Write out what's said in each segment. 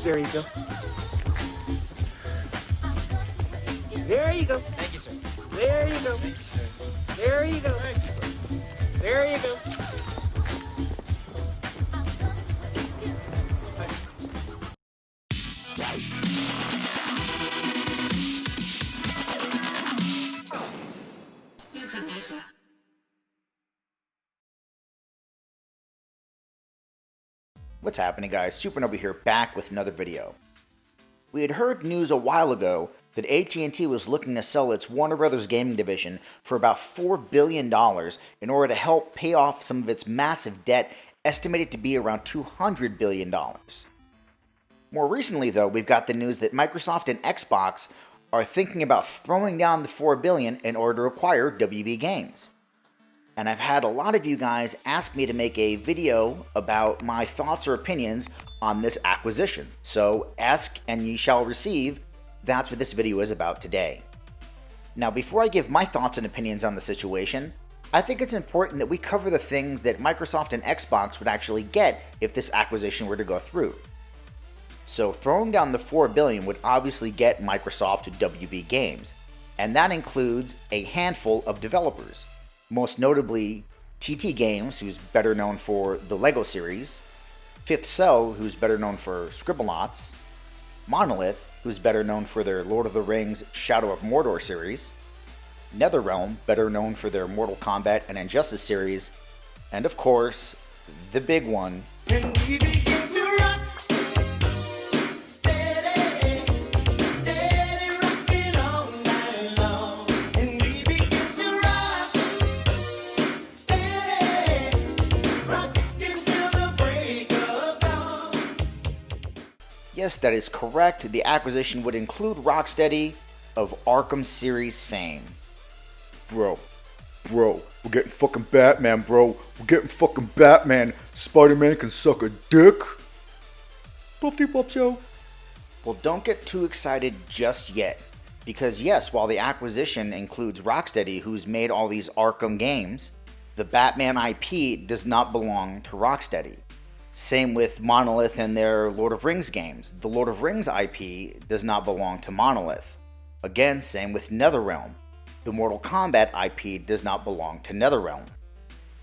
There you go. There you go. Thank you, sir. There you go. Thank you, sir. There you go. Thank you, sir. There you go. What's happening, guys? Supernova here, back with another video. We had heard news a while ago that AT&T was looking to sell its Warner Brothers gaming division for about $4 billion in order to help pay off some of its massive debt, estimated to be around $200 billion. More recently, though, we've got the news that Microsoft and Xbox are thinking about throwing down the $4 billion in order to acquire WB Games. And I've had a lot of you guys ask me to make a video about my thoughts or opinions on this acquisition. So ask and ye shall receive. That's what this video is about today. Now, before I give my thoughts and opinions on the situation, I think it's important that we cover the things that Microsoft and Xbox would actually get if this acquisition were to go through. So throwing down the $4 billion would obviously get Microsoft WB Games, and that includes a handful of developers. Most notably, TT Games, who's better known for the LEGO series, Fifth Cell, who's better known for Scribblenauts, Monolith, who's better known for their Lord of the Rings Shadow of Mordor series, NetherRealm, better known for their Mortal Kombat and Injustice series, and of course, the big one, Yes, that is correct. The acquisition would include Rocksteady of Arkham series fame. Bro, we're getting fucking Batman, bro. We're getting fucking Batman. Spider-Man can suck a dick. Boop-de-boop, yo. Well, don't get too excited just yet. Because yes, while the acquisition includes Rocksteady, who's made all these Arkham games, the Batman IP does not belong to Rocksteady. Same with Monolith and their Lord of Rings games. The Lord of Rings IP does not belong to Monolith. Again, same with NetherRealm. The Mortal Kombat IP does not belong to NetherRealm.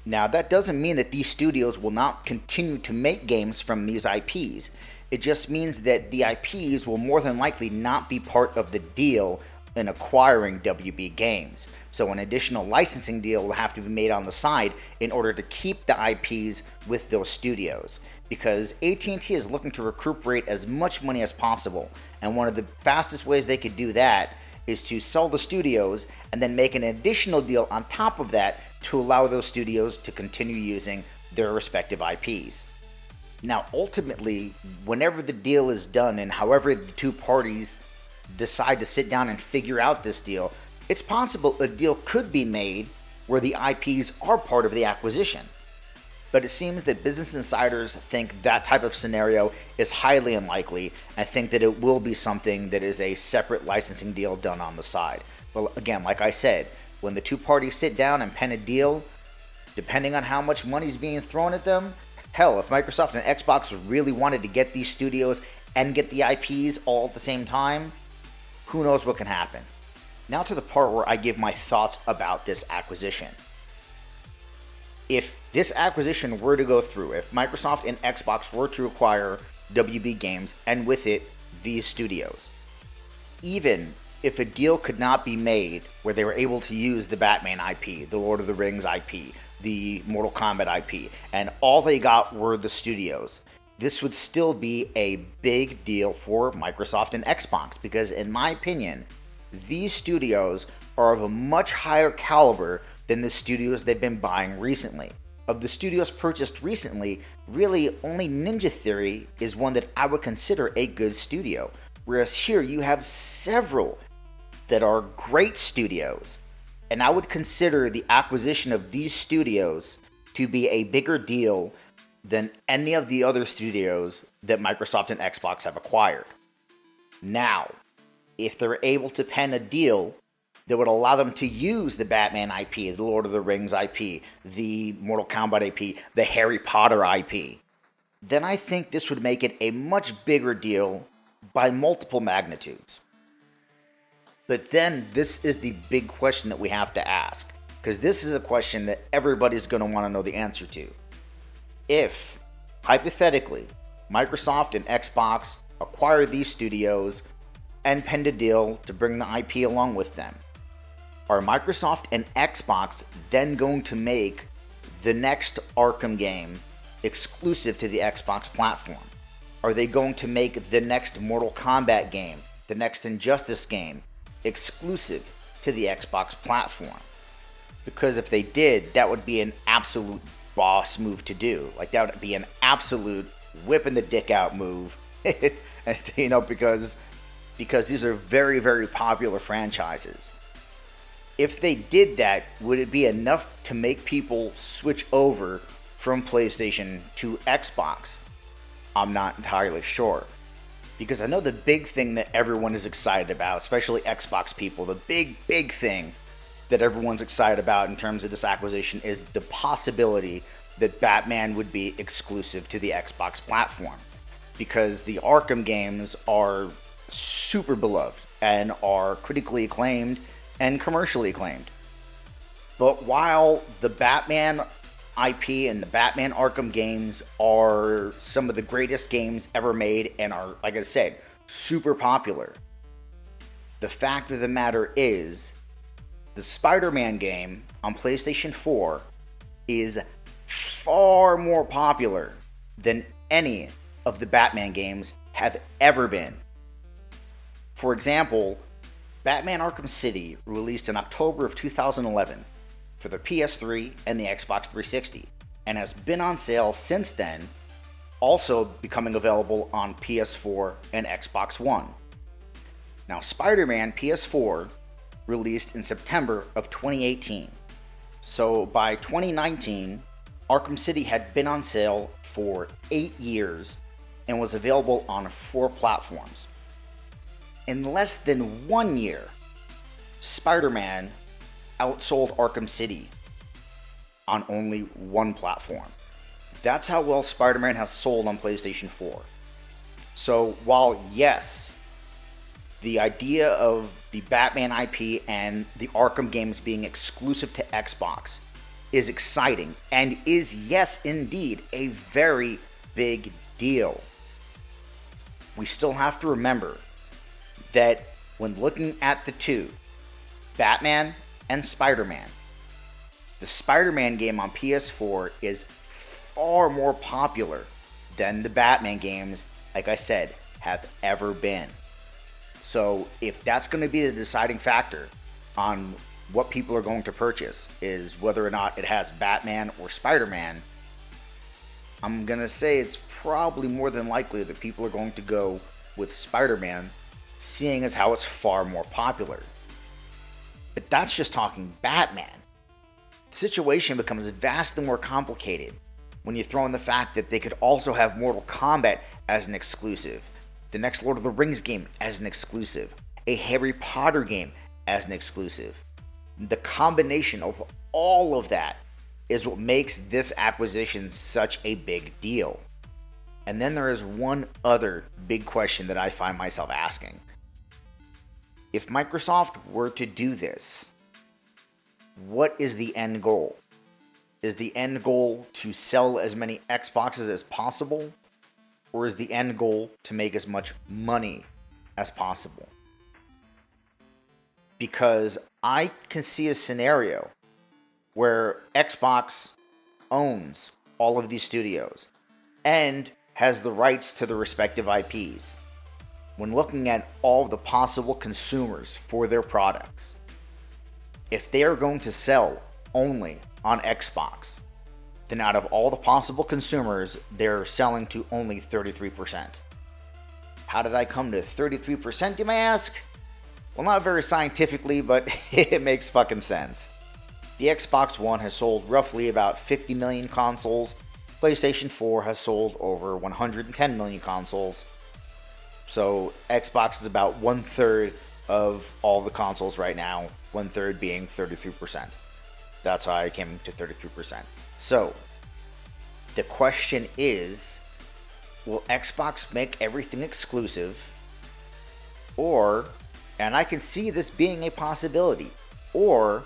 Now, that doesn't mean that these studios will not continue to make games from these IPs. It just means that the IPs will more than likely not be part of the deal in acquiring WB Games. So an additional licensing deal will have to be made on the side in order to keep the IPs with those studios, because AT&T is looking to recuperate as much money as possible, and one of the fastest ways they could do that is to sell the studios and then make an additional deal on top of that to allow those studios to continue using their respective IPs. Now, ultimately, whenever the deal is done and however the two parties decide to sit down and figure out this deal, it's possible a deal could be made where the IPs are part of the acquisition. But it seems that Business Insiders think that type of scenario is highly unlikely, and think that it will be something that is a separate licensing deal done on the side. Well, again, like I said, when the two parties sit down and pen a deal, depending on how much money is being thrown at them, hell, if Microsoft and Xbox really wanted to get these studios and get the IPs all at the same time, who knows what can happen. Now to the part where I give my thoughts about this acquisition. If this acquisition were to go through, if Microsoft and Xbox were to acquire WB Games and with it these studios, even if a deal could not be made where they were able to use the Batman IP, the Lord of the Rings IP, the Mortal Kombat IP, and all they got were the studios, this would still be a big deal for Microsoft and Xbox, because in my opinion, these studios are of a much higher caliber than the studios they've been buying recently. Of the studios purchased recently, really only Ninja Theory is one that I would consider a good studio, whereas here you have several that are great studios, and I would consider the acquisition of these studios to be a bigger deal than any of the other studios that Microsoft and Xbox have acquired. Now, if they're able to pen a deal that would allow them to use the Batman IP, the Lord of the Rings IP, the Mortal Kombat IP, the Harry Potter IP, then I think this would make it a much bigger deal by multiple magnitudes. But then this is the big question that we have to ask, because this is a question that everybody's going to want to know the answer to. If, hypothetically, Microsoft and Xbox acquire these studios and pen a deal to bring the IP along with them, are Microsoft and Xbox then going to make the next Arkham game exclusive to the Xbox platform? Are they going to make the next Mortal Kombat game, the next Injustice game, exclusive to the Xbox platform? Because if they did, that would be an absolute boss move to do. Like, that would be an absolute whipping the dick out move. Because these are very, very popular franchises. If they did that, would it be enough to make people switch over from PlayStation to Xbox? I'm not entirely sure. Because I know the big thing that everyone is excited about, especially Xbox people, the big thing that everyone's excited about in terms of this acquisition is the possibility that Batman would be exclusive to the Xbox platform. Because the Arkham games are super beloved and are critically acclaimed and commercially acclaimed. But while the Batman IP and the Batman Arkham games are some of the greatest games ever made and are, like I said, super popular, the fact of the matter is the Spider-Man game on PlayStation 4 is far more popular than any of the Batman games have ever been. For example, Batman Arkham City released in October of 2011 for the PS3 and the Xbox 360 and has been on sale since then, also becoming available on PS4 and Xbox One. Now, Spider-Man PS4 released in September of 2018. So by 2019, Arkham City had been on sale for 8 years and was available on 4 platforms. In less than 1 year, Spider-Man outsold Arkham City on only 1 platform. That's how well Spider-Man has sold on PlayStation 4. So while, yes, the idea of the Batman IP and the Arkham games being exclusive to Xbox is exciting and is, yes, indeed, a very big deal, we still have to remember that when looking at the two, Batman and Spider-Man, the Spider-Man game on PS4 is far more popular than the Batman games, like I said, have ever been. So if that's going to be the deciding factor on what people are going to purchase, is whether or not it has Batman or Spider-Man, I'm going to say it's probably more than likely that people are going to go with Spider-Man, seeing as how it's far more popular. But that's just talking Batman. The situation becomes vastly more complicated when you throw in the fact that they could also have Mortal Kombat as an exclusive, the next Lord of the Rings game as an exclusive, a Harry Potter game as an exclusive. The combination of all of that is what makes this acquisition such a big deal. And then there is one other big question that I find myself asking. If Microsoft were to do this, what is the end goal? Is the end goal to sell as many Xboxes as possible? Or is the end goal to make as much money as possible? Because I can see a scenario where Xbox owns all of these studios and has the rights to the respective IPs. When looking at all the possible consumers for their products, if they are going to sell only on Xbox, then out of all the possible consumers, they're selling to only 33%. How did I come to 33%, you may ask? Well, not very scientifically, but it makes fucking sense. The Xbox One has sold roughly about 50 million consoles. PlayStation 4 has sold over 110 million consoles. So Xbox is about 1/3 of all the consoles right now, 1/3 being 33%. That's how I came to 33%. So the question is, will Xbox make everything exclusive? Or, and I can see this being a possibility, or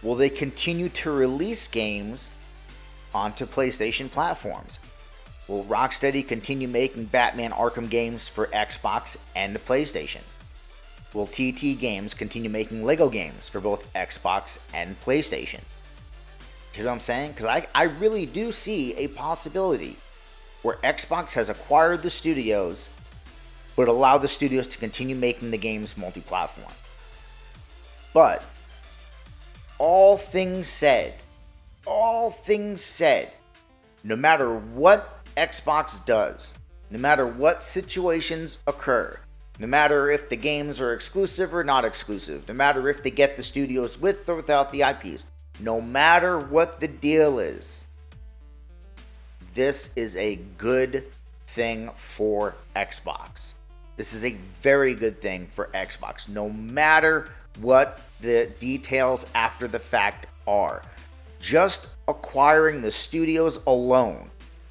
will they continue to release games onto PlayStation platforms? Will Rocksteady continue making Batman Arkham games for Xbox and PlayStation? Will TT Games continue making Lego games for both Xbox and PlayStation? You know what I'm saying? Because I really do see a possibility where Xbox has acquired the studios, but allowed the studios to continue making the games multi-platform. But, all things said, no matter what Xbox does, no matter what situations occur, no matter if the games are exclusive or not exclusive, no matter if they get the studios with or without the IPs, no matter what the deal is, this is a good thing for Xbox. This is a very good thing for Xbox, no matter what the details after the fact are. Just acquiring the studios alone,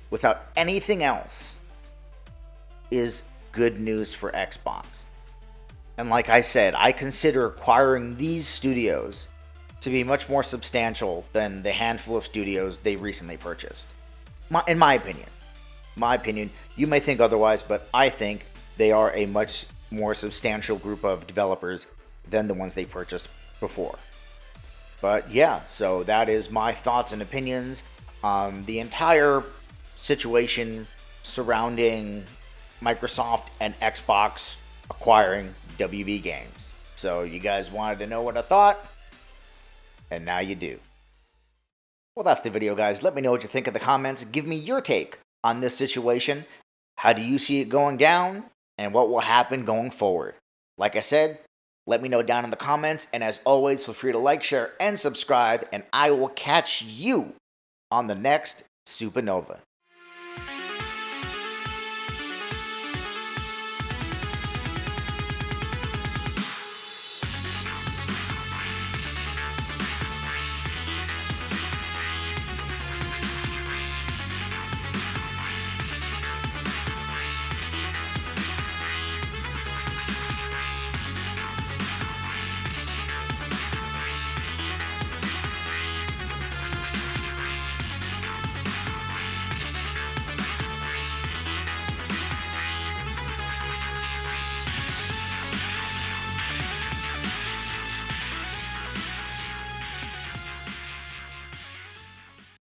without anything else, is good news for Xbox. And like I said, I consider acquiring these studios to be much more substantial than the handful of studios they recently purchased. In my opinion, you may think otherwise, but I think they are a much more substantial group of developers than the ones they purchased before. But yeah, so that is my thoughts and opinions on the entire situation surrounding Microsoft and Xbox acquiring WB Games. So you guys wanted to know what I thought, and now you do. Well, that's the video, guys. Let me know what you think in the comments. Give me your take on this situation. How do you see it going down, and what will happen going forward? Like I said, let me know down in the comments, and as always, feel free to like, share, and subscribe, and I will catch you on the next Supernova.